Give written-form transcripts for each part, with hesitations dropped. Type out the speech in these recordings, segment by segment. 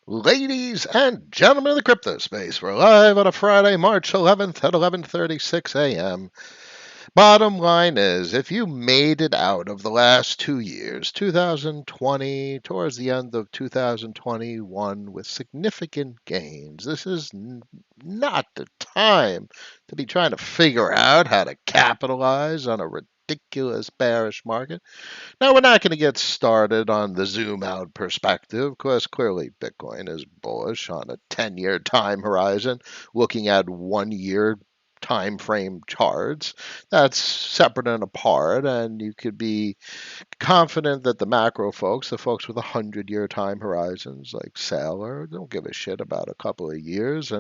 Ladies and gentlemen of the crypto space, we're live on a Friday, March 11th at 11:36 a.m. Bottom line is, if you made it out of the last 2 years, 2020 towards the end of 2021, with significant gains, this is not the time to be trying to figure out how to capitalize on a ridiculous bearish market. Now, we're not going to get started on the zoom out perspective because clearly Bitcoin is bullish on a 10-year time horizon, looking at 1 year time frame charts. That's separate and apart, and you could be confident that the macro folks, the folks with 100-year time horizons like Saylor, don't give a shit about a couple of years,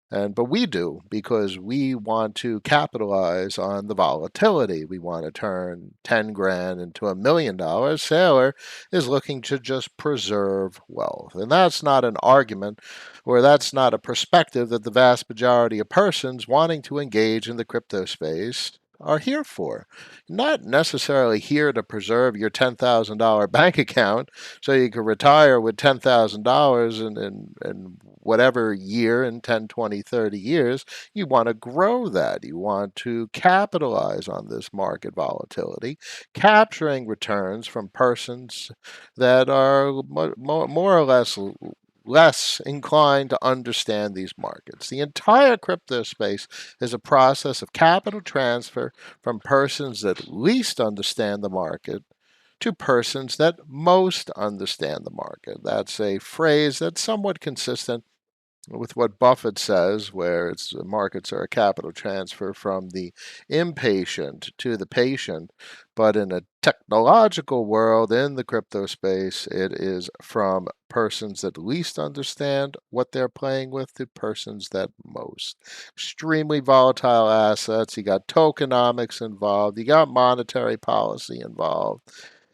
but we do because we want to capitalize on the volatility. We want to turn 10 grand into $1 million. Sailor is looking to just preserve wealth. And that's not an argument, or that's not a perspective that the vast majority of persons wanting to engage in the crypto space are here for. Not necessarily here to preserve your $10,000 bank account so you can retire with $10,000 in whatever year in 10, 20, 30 years. You want to grow that. You want to capitalize on this market volatility, capturing returns from persons that are more or less inclined to understand these markets. The entire crypto space is a process of capital transfer from persons that least understand the market to persons that most understand the market. That's a phrase that's somewhat consistent with what Buffett says, where it's markets are a capital transfer from the impatient to the patient. But in a technological world, in the crypto space, it is from persons that least understand what they're playing with to persons that most. Extremely volatile assets. You got tokenomics involved. You got monetary policy involved.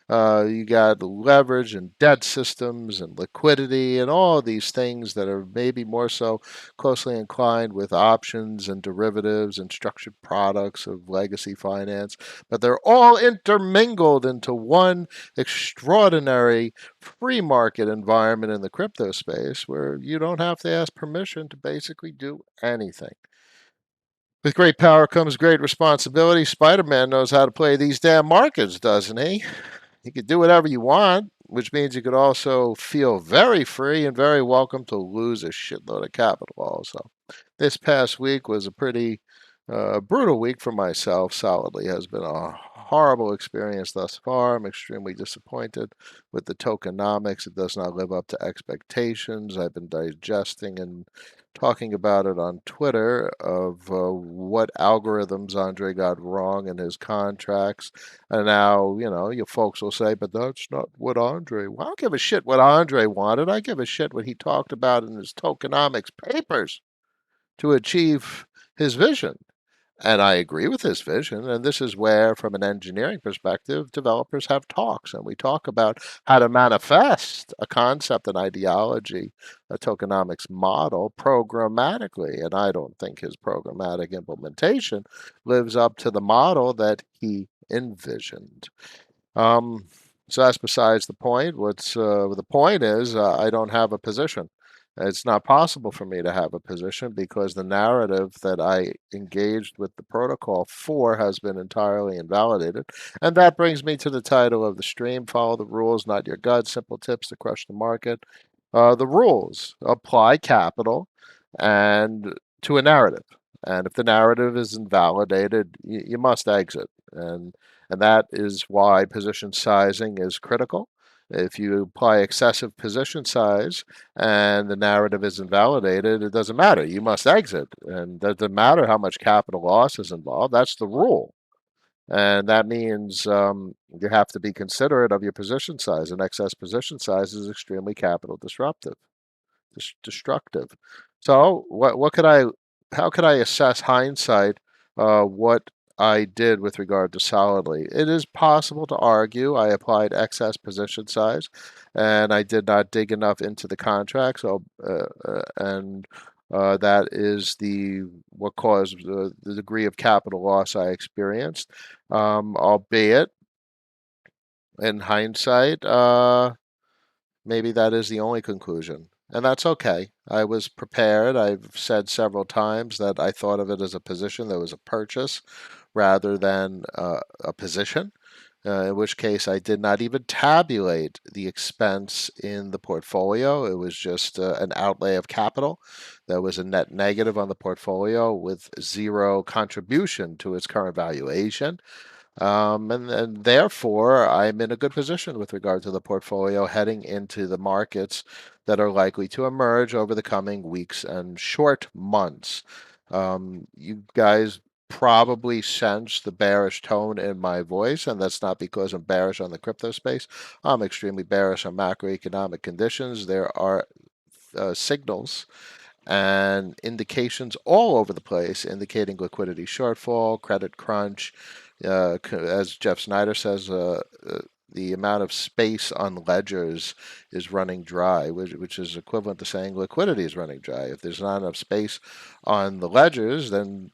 You got leverage and debt systems and liquidity and all of these things that are maybe more so closely inclined with options and derivatives and structured products of legacy finance. But they're all intermingled into one extraordinary free market environment in the crypto space where you don't have to ask permission to basically do anything. With great power comes great responsibility. Spider Man knows how to play these damn markets, doesn't he? You could do whatever you want, which means you could also feel very free and very welcome to lose a shitload of capital also. This past week was a pretty brutal week for myself. Solidly has been a horrible experience thus far. I'm extremely disappointed with the tokenomics. It does not live up to expectations. I've been digesting and talking about it on Twitter of what algorithms Andre got wrong in his contracts. And now, you folks will say, but that's not what Andre. Well, I don't give a shit what Andre wanted. I give a shit what he talked about in his tokenomics papers to achieve his vision. And I agree with his vision. And this is where, from an engineering perspective, developers have talks. And we talk about how to manifest a concept, an ideology, a tokenomics model programmatically. And I don't think his programmatic implementation lives up to the model that he envisioned. Um, so that's besides the point. What's the point is, I don't have a position. It's not possible for me to have a position because the narrative that I engaged with the protocol for has been entirely invalidated. And that brings me to the title of the stream: Follow the rules, not your gut. Simple tips to crush the market. The rules apply capital and to a narrative. And if the narrative is invalidated, you must exit. And that is why position sizing is critical. If you apply excessive position size and the narrative is invalidated, it doesn't matter. You must exit. And it doesn't matter how much capital loss is involved. That's the rule. And that means you have to be considerate of your position size. And excess position size is extremely capital destructive. So, how could I assess hindsight what I did with regard to solidly? It is possible to argue I applied excess position size, and I did not dig enough into the contract. So, and that is the what caused the degree of capital loss I experienced. Albeit in hindsight, maybe that is the only conclusion. and that's okay. I was prepared. I've said several times that I thought of it as a position that was a purchase rather than a position, in which case I did not even tabulate the expense in the portfolio. It was just an outlay of capital that was a net negative on the portfolio with zero contribution to its current valuation. And therefore, I'm in a good position with regard to the portfolio heading into the markets that are likely to emerge over the coming weeks and short months. You guys probably sense the bearish tone in my voice, and that's not because I'm bearish on the crypto space. I'm extremely bearish on macroeconomic conditions. There are signals and indications all over the place indicating liquidity shortfall, credit crunch. As Jeff Snyder says, the amount of space on ledgers is running dry, which is equivalent to saying liquidity is running dry. If there's not enough space on the ledgers, then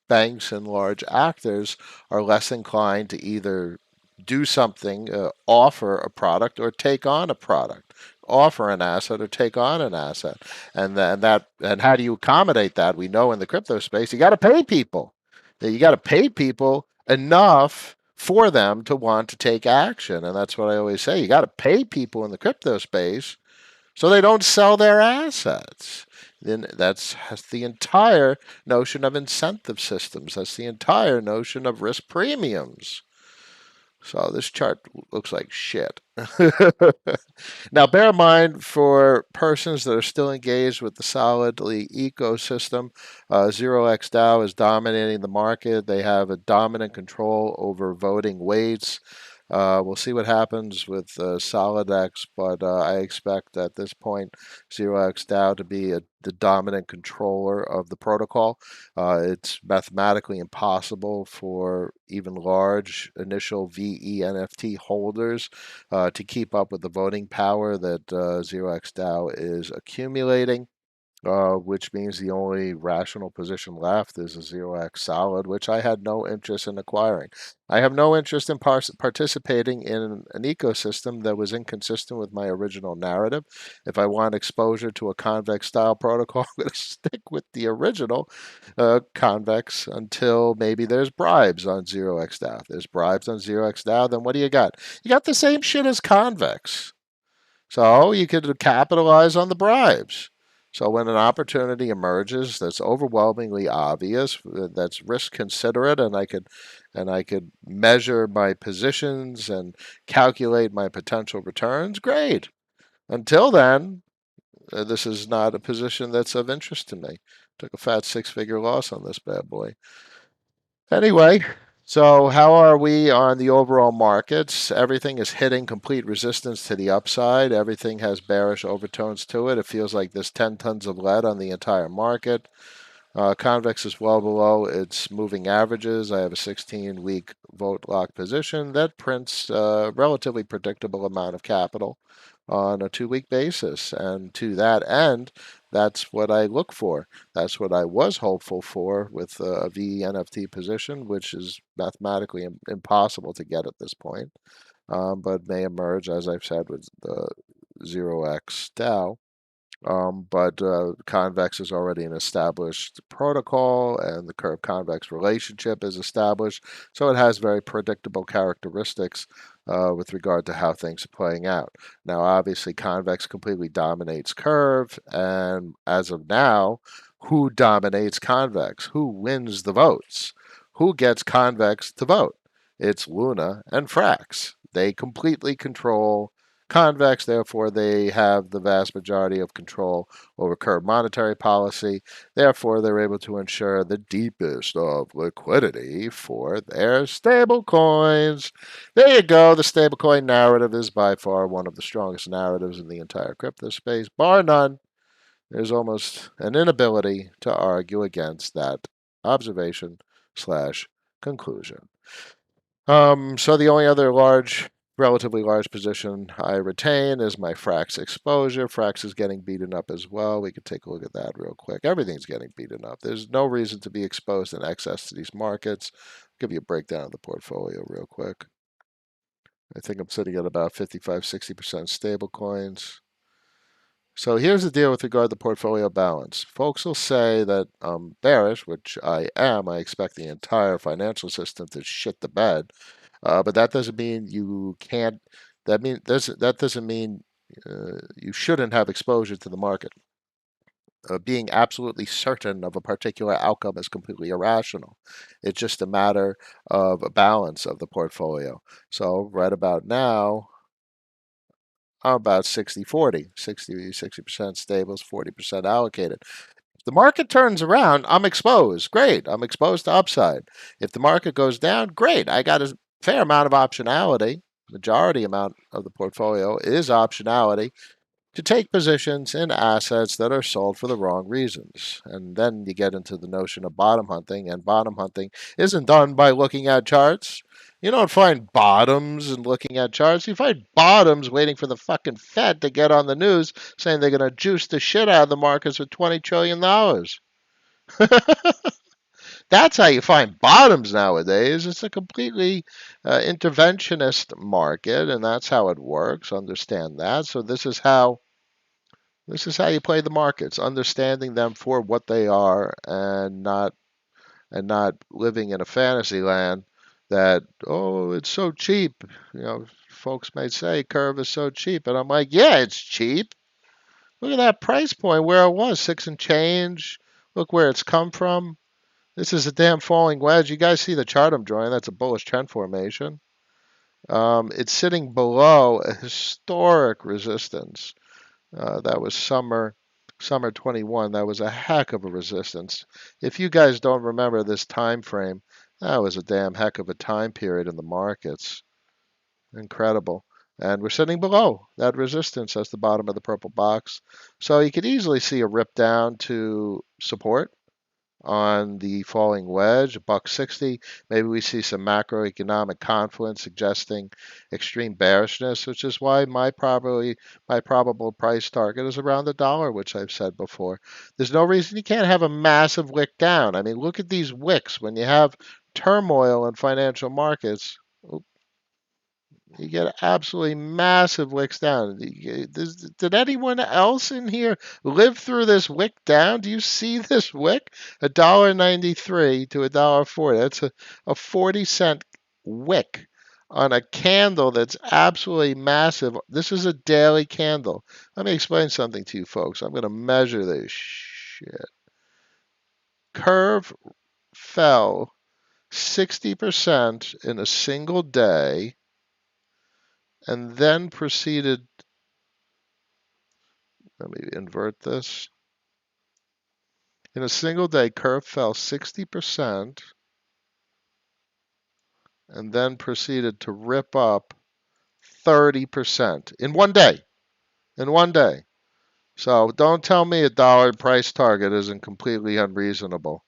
banks and large actors are less inclined to either do something, offer a product, or take on a product, offer an asset or take on an asset. And how do you accommodate that? We know in the crypto space, you got to pay people. You got to pay people enough for them to want to take action. And that's what I always say. You got to pay people in the crypto space so they don't sell their assets. Then that's the entire notion of incentive systems. That's the entire notion of risk premiums. So this chart looks like shit. Now, bear in mind for persons that are still engaged with the Solidly ecosystem, Zero X DAO is dominating the market. They have a dominant control over voting weights. We'll see what happens with SolidX, but I expect at this point Zero X DAO to be the dominant controller of the protocol. It's mathematically impossible for even large initial VE NFT holders to keep up with the voting power that Zero X DAO is accumulating. Which means the only rational position left is a zero X solid, which I had no interest in acquiring. I have no interest in participating in an ecosystem that was inconsistent with my original narrative. If I want exposure to a convex style protocol, I'm going to stick with the original convex until maybe there's bribes on zero X DAO. If there's bribes on zero X DAO, then what do you got? You got the same shit as convex. So you could capitalize on the bribes. So when an opportunity emerges that's overwhelmingly obvious, that's risk considerate, and I could measure my positions and calculate my potential returns, great. Until then, this is not a position that's of interest to me. Took a fat six-figure loss on this bad boy. Anyway, so how are we on the overall markets? Everything is hitting complete resistance to the upside. Everything has bearish overtones to it. It feels like there's 10 tons of lead on the entire market. Convex is well below its moving averages. I have a 16-week vote lock position that prints a relatively predictable amount of capital on a 2-week basis. And to that end, that's what I look for. That's what I was hopeful for with a VNFT position, which is mathematically impossible to get at this point, but may emerge, as I've said, with the 0x DAO. But convex is already an established protocol, and the curve convex relationship is established. So it has very predictable characteristics with regard to how things are playing out. Now, obviously, convex completely dominates curve, and as of now, who dominates convex? Who wins the votes? Who gets convex to vote? It's Luna and Frax. They completely control convex, therefore they have the vast majority of control over current monetary policy. Therefore, they're able to ensure the deepest of liquidity for their stable coins. There you go. The stablecoin narrative is by far one of the strongest narratives in the entire crypto space, bar none. There's almost an inability to argue against that observation slash conclusion. So the only other relatively large position I retain is my Frax exposure. Frax is getting beaten up as well. We could take a look at that real quick. Everything's getting beaten up. There's no reason to be exposed in excess to these markets. I'll give you a breakdown of the portfolio real quick. I think I'm sitting at about 55, 60% stable coins. So here's the deal with regard to portfolio balance. Folks will say that I'm bearish, which I am. I expect the entire financial system to shit the bed. But that doesn't mean you can't. That doesn't mean you shouldn't have exposure to the market. Being absolutely certain of a particular outcome is completely irrational. It's just a matter of a balance of the portfolio. So right about now, I'm about 60-40, 60% stables, 40% allocated. If the market turns around, I'm exposed. Great. I'm exposed to upside. If the market goes down, great. I got a fair amount of optionality. Majority amount of the portfolio is optionality to take positions in assets that are sold for the wrong reasons. And then you get into the notion of bottom hunting, and bottom hunting isn't done by looking at charts. You don't find bottoms and looking at charts. You find bottoms waiting for the fucking Fed to get on the news saying they're going to juice the shit out of the markets with $20 trillion. That's how you find bottoms nowadays. It's a completely interventionist market, and that's how it works. Understand that. So this is how you play the markets, understanding them for what they are, and not living in a fantasy land that, oh, it's so cheap. Folks may say curve is so cheap, and I'm like, yeah, it's cheap. Look at that price point where it was, six and change. Look where it's come from. This is a damn falling wedge. You guys see the chart I'm drawing? That's a bullish trend formation. It's sitting below a historic resistance. That was summer 21. That was a heck of a resistance. If you guys don't remember this time frame, that was a damn heck of a time period in the markets. Incredible. And we're sitting below that resistance. That's the bottom of the purple box. So you could easily see a rip down to support on the falling wedge, buck 60. Maybe we see some macroeconomic confluence suggesting extreme bearishness, which is why my probable price target is around the dollar, which I've said before. There's no reason you can't have a massive wick down. I mean, look at these wicks. When you have turmoil in financial markets, you get absolutely massive wicks down. Did anyone else in here live through this wick down? Do you see this wick? $1.93 to $1.40. That's a 40-cent wick on a candle that's absolutely massive. This is a daily candle. Let me explain something to you folks. I'm going to measure this shit. Curve fell 60% in a single day and then proceeded, let me invert this. In a single day, curve fell 60% and then proceeded to rip up 30% in one day. In one day. So don't tell me a dollar price target isn't completely unreasonable.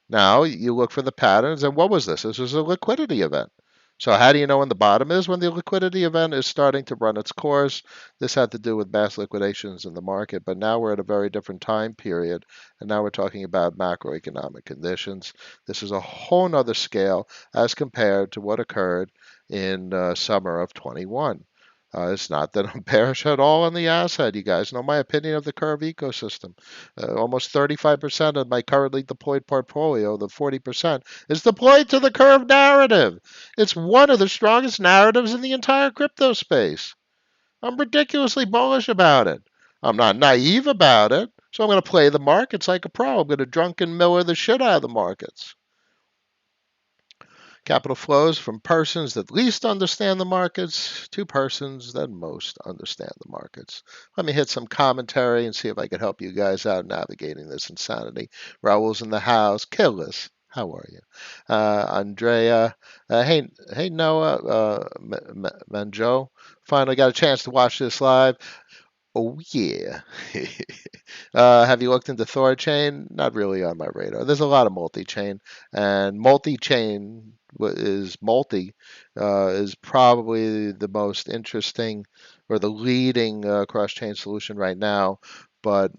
Now you look for the patterns, and what was this? This was a liquidity event. So how do you know when the bottom is? When the liquidity event is starting to run its course. This had to do with mass liquidations in the market, but now we're at a very different time period, and now we're talking about macroeconomic conditions. This is a whole nother scale as compared to what occurred in summer of 21. It's not that I'm bearish at all on the asset. You guys know my opinion of the curve ecosystem. Almost 35% of my currently deployed portfolio, the 40%, is deployed to the curve narrative. It's one of the strongest narratives in the entire crypto space. I'm ridiculously bullish about it. I'm not naive about it. So I'm going to play the markets like a pro. I'm going to drunken Miller the shit out of the markets. Capital flows from persons that least understand the markets to persons that most understand the markets. Let me hit some commentary and see if I can help you guys out navigating this insanity. Raul's in the house. Killis, how are you? Andrea, hey Noah, Manjo. Finally got a chance to watch this live. Oh yeah. Have you looked into Thorchain? Not really on my radar. There's a lot of multi-chain, and multi-chain is probably the most interesting or the leading cross-chain solution right now. But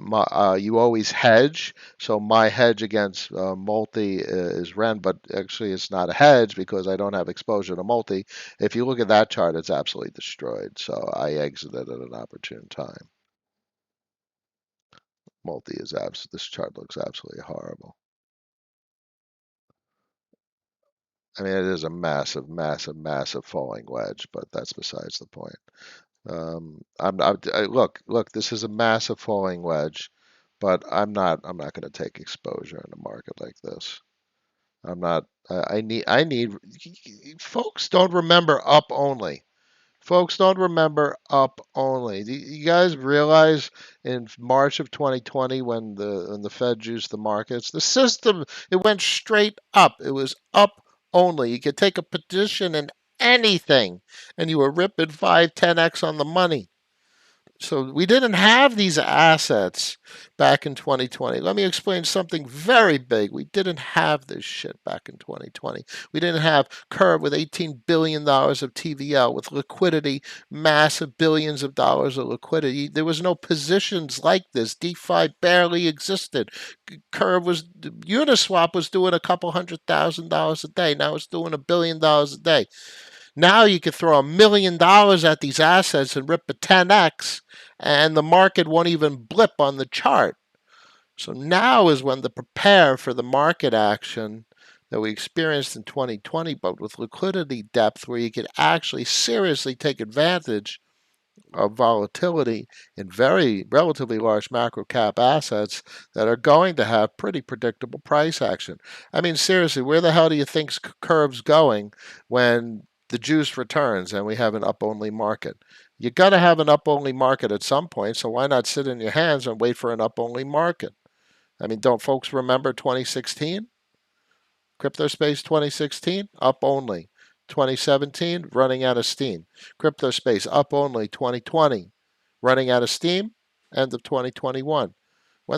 you always hedge. So my hedge against multi is Ren, but actually it's not a hedge because I don't have exposure to multi. If you look at that chart, it's absolutely destroyed. So I exited at an opportune time. Multi is this chart looks absolutely horrible. I mean, it is a massive, massive, massive falling wedge, but that's besides the point. Look, this is a massive falling wedge, but I'm not going to take exposure in a market like this. I'm not. I need. Folks don't remember up only. Folks don't remember up only. You guys realize in March of 2020 when the Fed juiced the markets, the system it went straight up. It was up only. You could take a position in anything, and you were ripping 5, 10x on the money. So we didn't have these assets back in 2020. Let me explain something very big. We didn't have this shit back in 2020. We didn't have Curve with $18 billion of TVL, with liquidity, massive billions of dollars of liquidity. There was no positions like this. DeFi barely existed. Curve was, Uniswap was doing a couple $100,000 a day. Now it's doing $1 billion a day. Now you could throw $1 million at these assets and rip a 10x, and the market won't even blip on the chart. So now is when to prepare for the market action that we experienced in 2020, but with liquidity depth, where you could actually seriously take advantage of volatility in very relatively large macro cap assets that are going to have pretty predictable price action. I mean, seriously, where the hell do you think Curve's going when the juice returns and we have an up only market? You got to have an up only market at some point, so why not sit in your hands and wait for an up only market? I mean, don't folks remember 2016? CryptoSpace 2016, up only. 2017, running out of steam. CryptoSpace, up only. 2020, running out of steam. End of 2021. I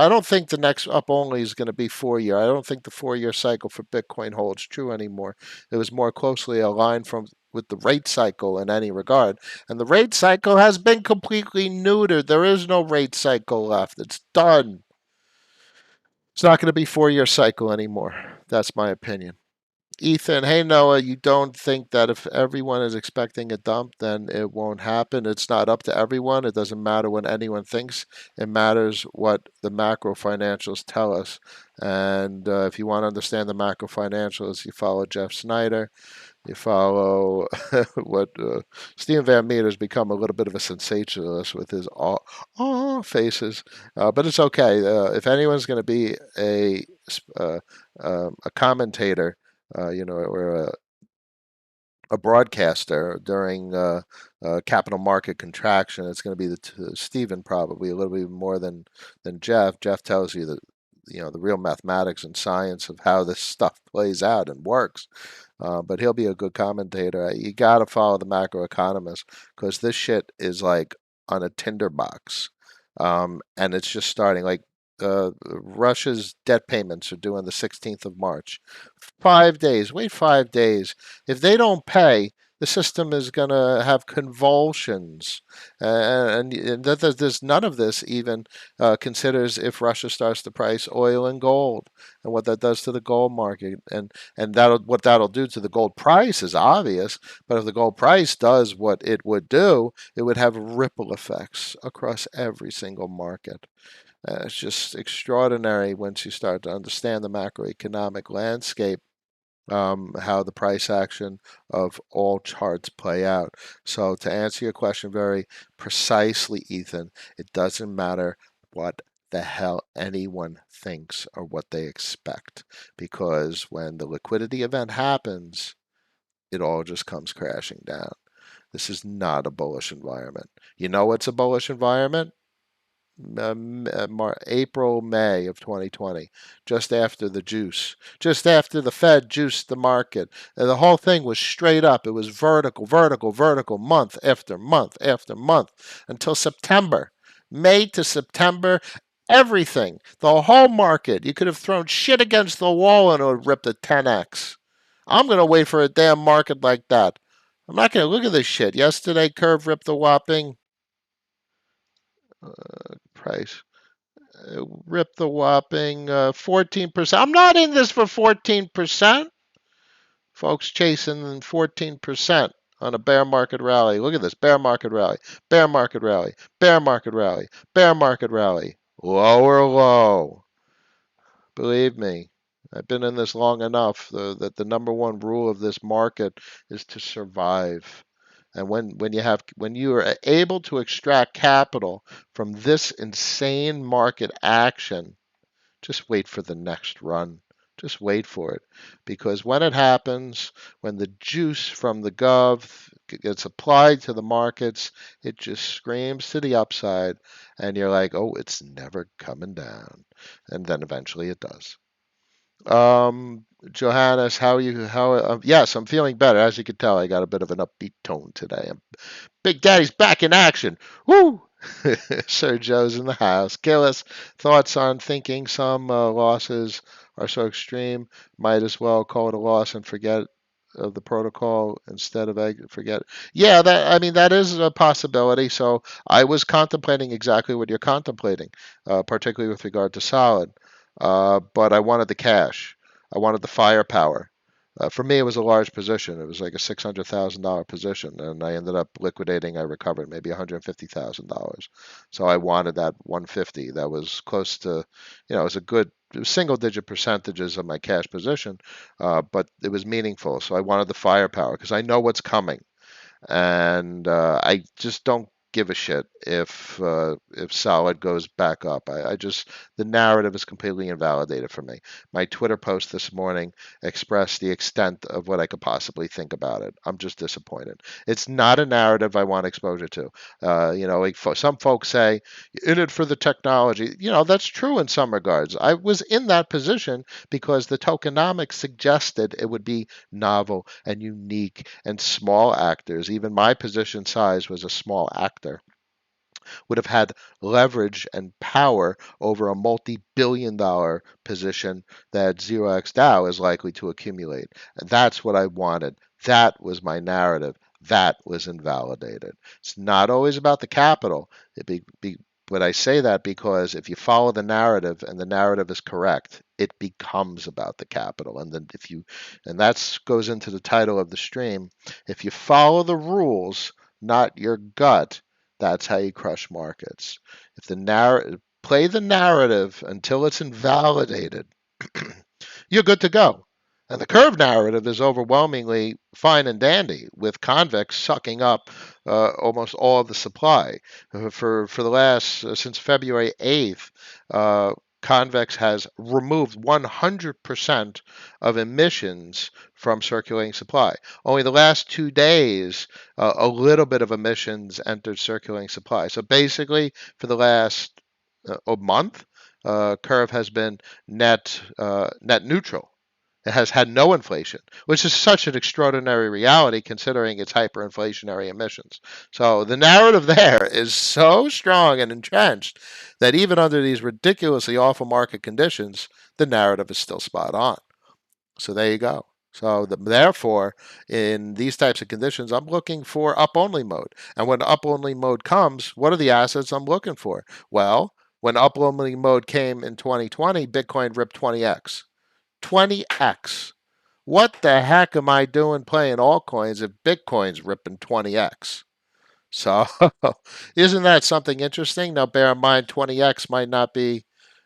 don't think the next up only is going to be 4 year. I don't think the 4 year cycle for Bitcoin holds true anymore. It was more closely aligned with the rate cycle in any regard. And the rate cycle has been completely neutered. There is no rate cycle left. It's done. It's not going to be 4 year cycle anymore. That's my opinion. Ethan, hey Noah, you don't think that if everyone is expecting a dump, then it won't happen? It's not up to everyone. It doesn't matter what anyone thinks. It matters what the macro financials tell us. And if you want to understand the macro financials, you follow Jeff Snyder. You follow what Stephen Van Meter has become a little bit of a sensationalist with his faces, but it's okay. If anyone's going to be uh, a commentator, or a broadcaster during capital market contraction, it's going to be Stephen, probably a little bit more than Jeff. Jeff tells you that the real mathematics and science of how this stuff plays out and works. But he'll be a good commentator. You got to follow the macroeconomists because this shit is like on a tinderbox, and it's just starting. Like Russia's debt payments are due on the 16th of March. 5 days. Wait 5 days. If they don't pay, the system is going to have convulsions. And there's none of this even considers if Russia starts to price oil and gold and what that does to the gold market. And what that'll do to the gold price is obvious. But if the gold price does what it would do, it would have ripple effects across every single market. It's just extraordinary once you start to understand the macroeconomic landscape, how the price action of all charts play out. So, to answer your question very precisely, Ethan, it doesn't matter what the hell anyone thinks or what they expect, because when the liquidity event happens, it all just comes crashing down. This is not a bullish environment. You know what's a bullish environment? April, May of 2020, just after the juice, just after the Fed juiced the market. And the whole thing was straight up. It was vertical, vertical, vertical, month after month after month until September. May to September, everything, the whole market, you could have thrown shit against the wall and it would rip the 10x. I'm going to wait for a damn market like that. I'm not going to look at this shit. Yesterday, Curve ripped the whopping price. Rip the whopping 14%. I'm not in this for 14%. Folks chasing 14% on a bear market rally. Look at this bear market rally, bear market rally, bear market rally, bear market rally. lower low. Believe me, I've been in this long enough that the number one rule of this market is to survive. And when you are able to extract capital from this insane market action, just wait for the next run. Just wait for it. Because when it happens, when the juice from the gov gets applied to the markets, it just screams to the upside. And you're like, oh, it's never coming down. And then eventually it does. Johannes, how are you? Yes, I'm feeling better. As you can tell, I got a bit of an upbeat tone today. Big Daddy's back in action. Woo! Sir Joe's in the house. Gillis, thoughts on thinking some losses are so extreme, might as well call it a loss and forget of the protocol instead of forget. Yeah, that I mean that is a possibility. So I was contemplating exactly what you're contemplating, particularly with regard to solid. But I wanted the cash. I wanted the firepower. For me, it was a large position. It was like a $600,000 position, and I ended up liquidating. I recovered maybe $150,000. So I wanted that 150. That was close to, it was a good single-digit percentages of my cash position, but it was meaningful. So I wanted the firepower because I know what's coming, and I just don't give a shit if solid goes back up. I just the narrative is completely invalidated for me. My Twitter post this morning expressed the extent of what I could possibly think about it. I'm just disappointed. It's not a narrative I want exposure to. Like some folks say, in it for the technology. That's true in some regards. I was in that position because the tokenomics suggested it would be novel and unique and small actors. Even my position size was a small actor, would have had leverage and power over a multi-billion-dollar position that 0x DAO is likely to accumulate. And that's what I wanted. That was my narrative. That was invalidated. It's not always about the capital. But I say that because if you follow the narrative and the narrative is correct, it becomes about the capital. And then and that goes into the title of the stream. If you follow the rules, not your gut, that's how you crush markets. If the play the narrative until it's invalidated, you're good to go. And the curve narrative is overwhelmingly fine and dandy, with convex sucking up almost all of the supply. For the last since February 8th, convex has removed 100% of emissions from circulating supply. Only the last 2 days, a little bit of emissions entered circulating supply. So basically, for the last a month, curve has been net neutral. It has had no inflation, which is such an extraordinary reality considering its hyperinflationary emissions. So the narrative there is so strong and entrenched that even under these ridiculously awful market conditions, the narrative is still spot on. So there you go. So therefore, in these types of conditions, I'm looking for up only mode. And when up only mode comes, what are the assets I'm looking for? Well, when up only mode came in 2020, Bitcoin ripped 20x. 20x. What the heck am I doing playing altcoins if Bitcoin's ripping 20x? So, isn't that something interesting? Now, bear in mind, 20x might not be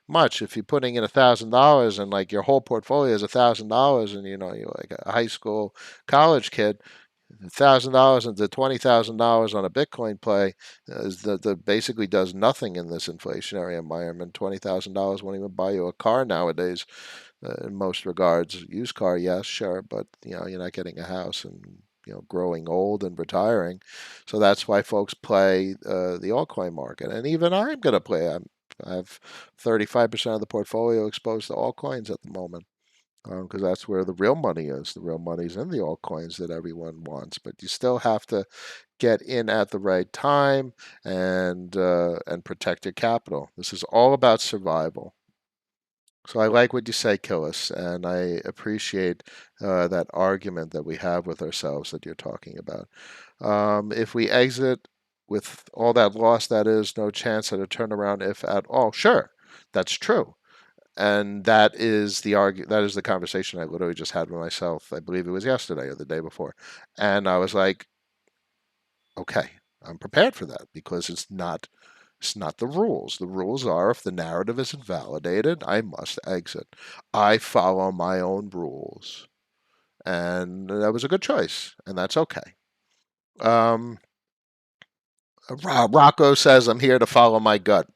much if you're putting in $1,000 and like your whole portfolio is $1,000, and you're like a high school, college kid. $1,000 into $20,000 on a Bitcoin play is basically does nothing in this inflationary environment. $20,000 won't even buy you a car nowadays in most regards. Used car, yes, sure, but you're not getting a house and growing old and retiring. So that's why folks play the altcoin market, and even I'm going to play. I have 35% of the portfolio exposed to altcoins at the moment because that's where the real money is. The real money's in the altcoins that everyone wants, but you still have to get in at the right time and protect your capital. This is all about survival. So I like what you say, Killis, and I appreciate that argument that we have with ourselves that you're talking about. If we exit with all that loss, that is no chance at a turnaround, if at all. Sure, that's true, and that is that is the conversation I literally just had with myself. I believe it was yesterday or the day before, and I was like, okay, I'm prepared for that because it's not It's not the rules. The rules are if the narrative is invalidated, I must exit. I follow my own rules. And that was a good choice, and that's okay. Um, Rocco says, I'm here to follow my gut.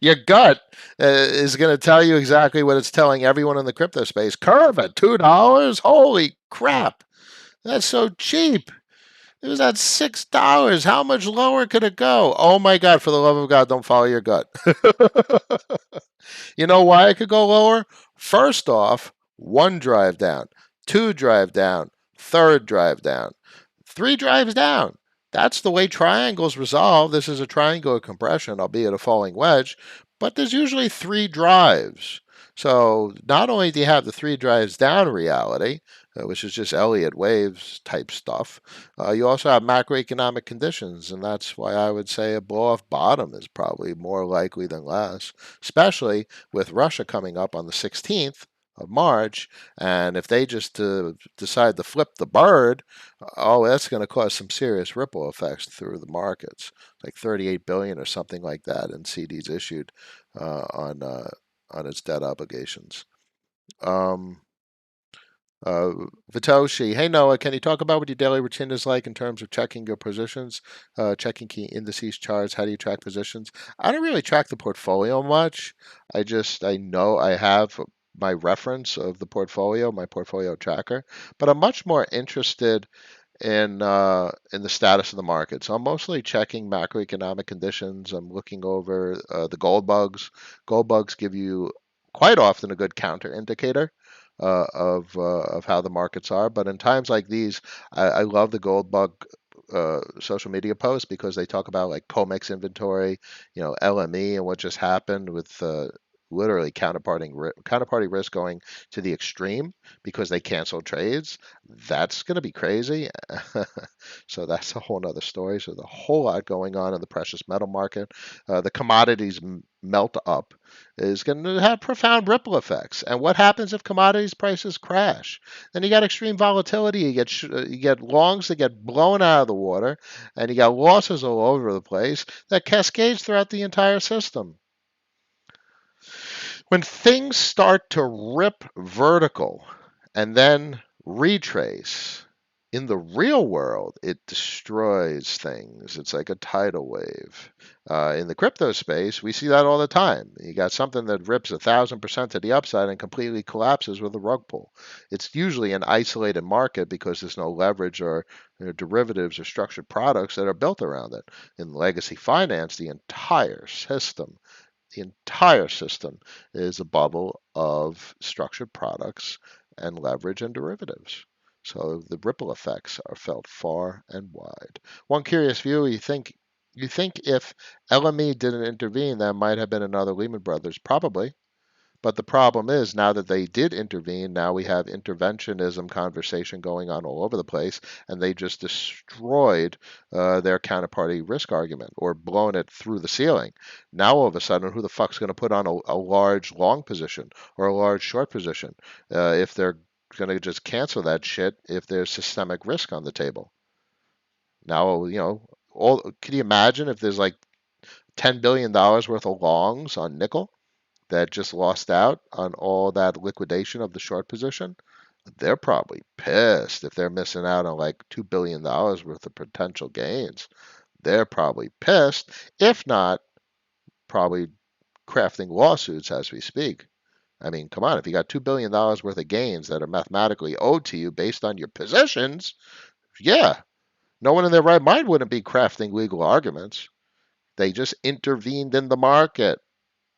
Your gut is going to tell you exactly what it's telling everyone in the crypto space. Curve at $2? Holy crap. That's so cheap. It was at $6. How much lower could it go? Oh my God, for the love of God, don't follow your gut. You know why it could go lower? First off, one drive down, two drive down, third drive down, three drives down. That's the way triangles resolve. This is a triangular compression, albeit a falling wedge, but there's usually three drives. So not only do you have the three drives down reality, which is just Elliott waves type stuff, you also have macroeconomic conditions, and that's why I would say a blow off bottom is probably more likely than less, especially with Russia coming up on the 16th of March. And if they just decide to flip the bird, oh, that's going to cause some serious ripple effects through the markets, like 38 billion or something like that in CDs issued on its debt obligations. Um, uh, Vitoshi, hey Noah, can you talk about what your daily routine is like in terms of checking your positions, checking key indices, charts? How do you track positions? I don't really track the portfolio much. I know I have my reference of the portfolio, my portfolio tracker, but I'm much more interested in the status of the market. So I'm mostly checking macroeconomic conditions. I'm looking over the gold bugs. Gold bugs give you quite often a good counter indicator of how the markets are. But in times like these, I love the gold bug social media posts because they talk about like COMEX inventory, LME, and what just happened with literally counterparty risk going to the extreme because they canceled trades. That's going to be crazy. So that's a whole nother story. So the whole lot going on in the precious metal market. The commodities melt up is going to have profound ripple effects. And what happens if commodities prices crash? Then you got extreme volatility. You get longs that get blown out of the water, and you got losses all over the place that cascades throughout the entire system. When things start to rip vertical and then retrace, in the real world, it destroys things. It's like a tidal wave. In the crypto space, we see that all the time. You got something that rips 1,000% to the upside and completely collapses with a rug pull. It's usually an isolated market because there's no leverage or derivatives or structured products that are built around it. In legacy finance, the entire system is a bubble of structured products and leverage and derivatives. So the ripple effects are felt far and wide. One curious view, you think if LME didn't intervene, there might have been another Lehman Brothers? Probably. But the problem is now that they did intervene, now we have interventionism conversation going on all over the place, and they just destroyed their counterparty risk argument or blown it through the ceiling. Now all of a sudden, who the fuck's going to put on a large long position or a large short position if they're going to just cancel that shit if there's systemic risk on the table? Now, can you imagine if there's like $10 billion worth of longs on nickel that just lost out on all that liquidation of the short position? They're probably pissed if they're missing out on like $2 billion worth of potential gains. They're probably pissed. If not, probably crafting lawsuits as we speak. I mean, come on, if you got $2 billion worth of gains that are mathematically owed to you based on your positions, yeah, no one in their right mind wouldn't be crafting legal arguments. They just intervened in the market.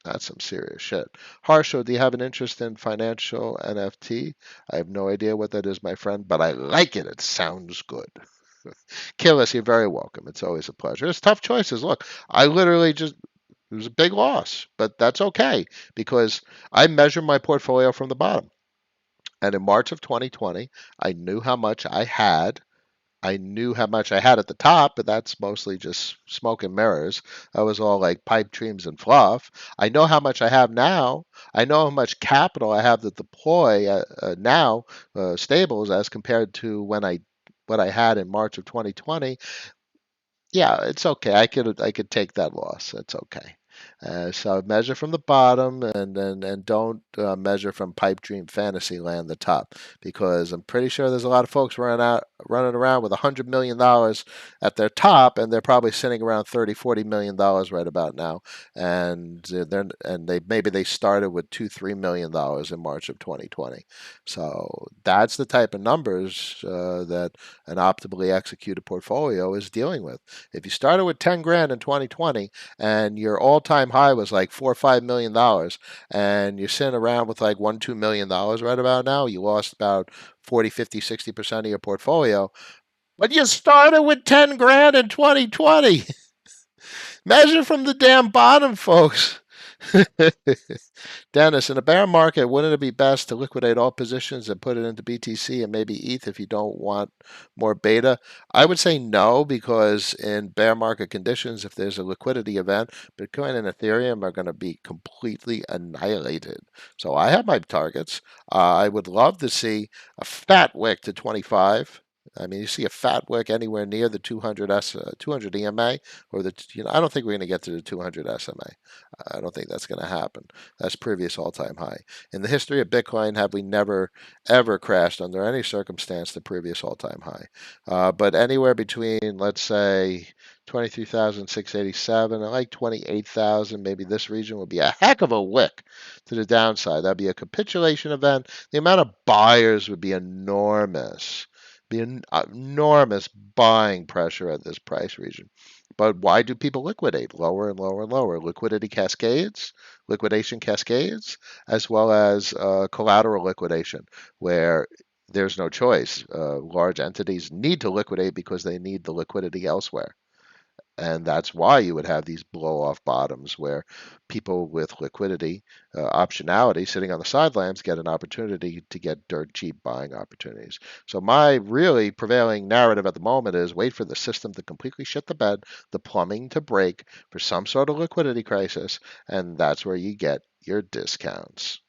That's some serious shit. Harsho, do you have an interest in financial NFT? I have no idea what that is, my friend, but I like it. It sounds good. Killis, you're very welcome. It's always a pleasure. It's tough choices. Look, I literally just, it was a big loss, but that's okay because I measure my portfolio from the bottom. And in March of 2020, I knew how much I had. I knew how much I had at the top, but that's mostly just smoke and mirrors. That was all like pipe dreams and fluff. I know how much I have now. I know how much capital I have to deploy now, stables, as compared to what I had in March of 2020. Yeah, it's okay. I could take that loss. It's okay. So measure from the bottom, and don't measure from pipe dream fantasy land the top, because I'm pretty sure there's a lot of folks running around with $100 million at their top, and they're probably sitting around 30, $40 million right about now, and they started with $2, $3 million in March of 2020. So that's the type of numbers that an optimally executed portfolio is dealing with. If you started with 10 grand in 2020 and your all-time high was like $4 or $5 million, and you're sitting around with like $1, $2 million right about now, you lost about 40, 50, 60% of your portfolio. But you started with 10 grand in 2020. Measure from the damn bottom, folks. Dennis, in a bear market, wouldn't it be best to liquidate all positions and put it into BTC and maybe ETH if you don't want more beta? I would say no, because in bear market conditions, if there's a liquidity event, Bitcoin and Ethereum are going to be completely annihilated. So I have my targets. I would love to see a fat wick to 25. I mean, you see a fat wick anywhere near the 200 EMA, or I don't think we're going to get to the 200 SMA. I don't think that's going to happen. That's previous all-time high. In the history of Bitcoin, have we never ever crashed under any circumstance the previous all-time high? But anywhere between, let's say, 23,687 and like 28,000, maybe this region would be a heck of a wick to the downside. That'd be a capitulation event. The amount of buyers would be enormous. Be an enormous buying pressure at this price region. But why do people liquidate lower and lower and lower? Liquidity cascades, liquidation cascades, as well as collateral liquidation, where there's no choice. Large entities need to liquidate because they need the liquidity elsewhere. And that's why you would have these blow off bottoms where people with liquidity, optionality, sitting on the sidelines get an opportunity to get dirt cheap buying opportunities. So, my really prevailing narrative at the moment is wait for the system to completely shit the bed, the plumbing to break for some sort of liquidity crisis, and that's where you get your discounts.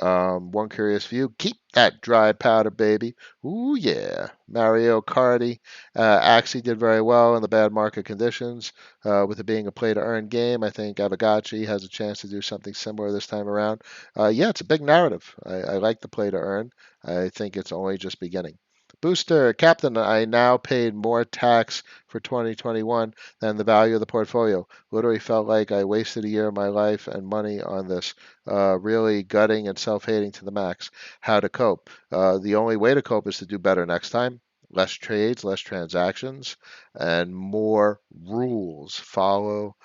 One curious view. Keep that dry powder, baby. Ooh, yeah. Mario Cardi actually did very well in the bad market conditions. With it being a play to earn game, I think Avagachi has a chance to do something similar this time around. Yeah, it's a big narrative. I like the play to earn. I think it's only just beginning. Booster, Captain, I now paid more tax for 2021 than the value of the portfolio. Literally felt like I wasted a year of my life and money on this. Really gutting and self-hating to the max. How to cope? The only way to cope is to do better next time. Less trades, less transactions, and more rules. Follow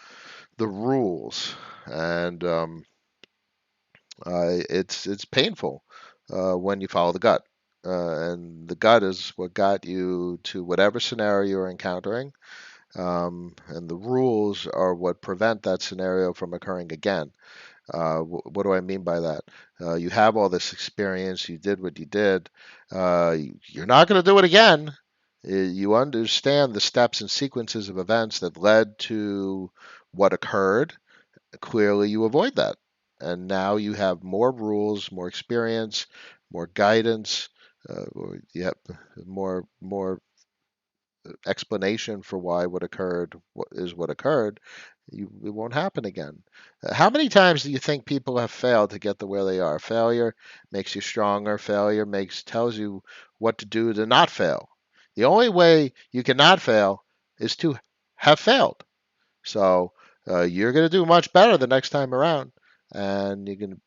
the rules, and it's painful when you follow the gut. And the gut is what got you to whatever scenario you're encountering, and the rules are what prevent that scenario from occurring again. What do I mean by that? You have all this experience, you did what you did. You're not going to do it again. You understand the steps and sequences of events that led to what occurred. Clearly, you avoid that. And now you have more rules, more experience, more guidance. You have more explanation for why what occurred what occurred. It won't happen again. How many times do you think people have failed to get to where they are? Failure makes you stronger. Failure makes tells you what to do to not fail. The only way you cannot fail is to have failed. So you're going to do much better the next time around, and you can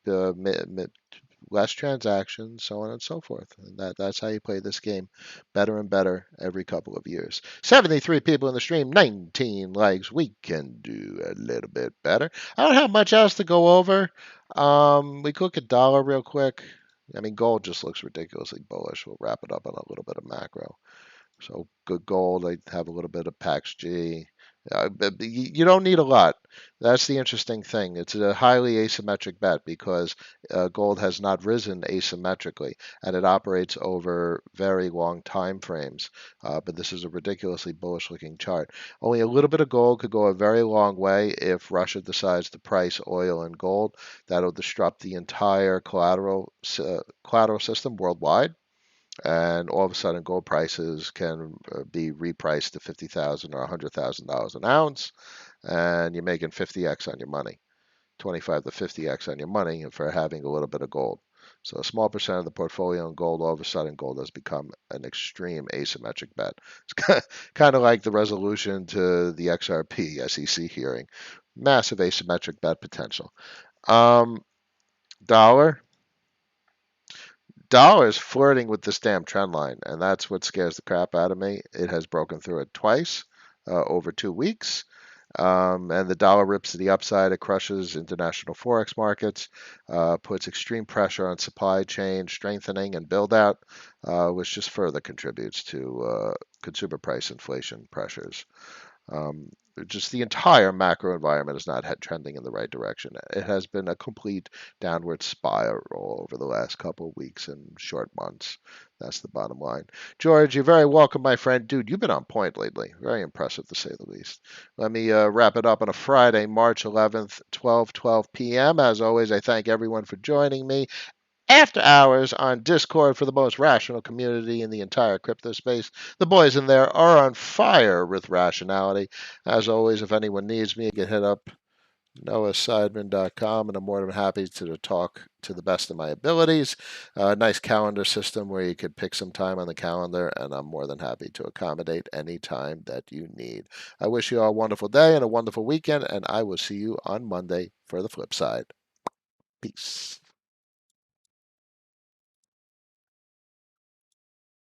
less transactions, so on and so forth. And that's how you play this game, better and better every couple of years. 73 people in the stream, 19 likes. We can do a little bit better. I don't have much else to go over. We could look at dollar real quick. I mean, gold just looks ridiculously bullish. We'll wrap it up on a little bit of macro. So good gold. I have a little bit of PAX G. But you don't need a lot. That's the interesting thing. It's a highly asymmetric bet because gold has not risen asymmetrically, and it operates over very long time frames. But this is a ridiculously bullish looking chart. Only a little bit of gold could go a very long way if Russia decides to price oil and gold. That'll disrupt the entire collateral system worldwide. and all of a sudden gold prices can be repriced to $50,000 or $100,000 an ounce, and you're making 50x on your money, 25 to 50x on your money for having a little bit of gold. So a small percent of the portfolio in gold, all of a sudden gold has become an extreme asymmetric bet. It's kind of like the resolution to the XRP SEC hearing. Massive asymmetric bet potential. Um, dollar. Dollar is flirting with this damn trend line, and that's what scares the crap out of me. It has broken through it twice over 2 weeks. And the dollar rips to the upside. It crushes international forex markets, puts extreme pressure on supply chain strengthening and build out, which just further contributes to consumer price inflation pressures. Um, just the entire macro environment is not trending in the right direction. It has been a complete downward spiral over the last couple of weeks and short months. That's the bottom line. George, you're very welcome, my friend. Dude, you've been on point lately. Very impressive, to say the least. Let me wrap it up on a Friday, March 11th, 12:12 p.m. As always, I thank everyone for joining me after hours on Discord for the most rational community in the entire crypto space. The boys in there are on fire with rationality. As always, if anyone needs me, you can hit up noahseidman.com, and I'm more than happy to talk to the best of my abilities. Nice calendar system where you could pick some time on the calendar, and I'm more than happy to accommodate any time that you need. I wish you all a wonderful day and a wonderful weekend, and I will see you on Monday for the flip side. Peace.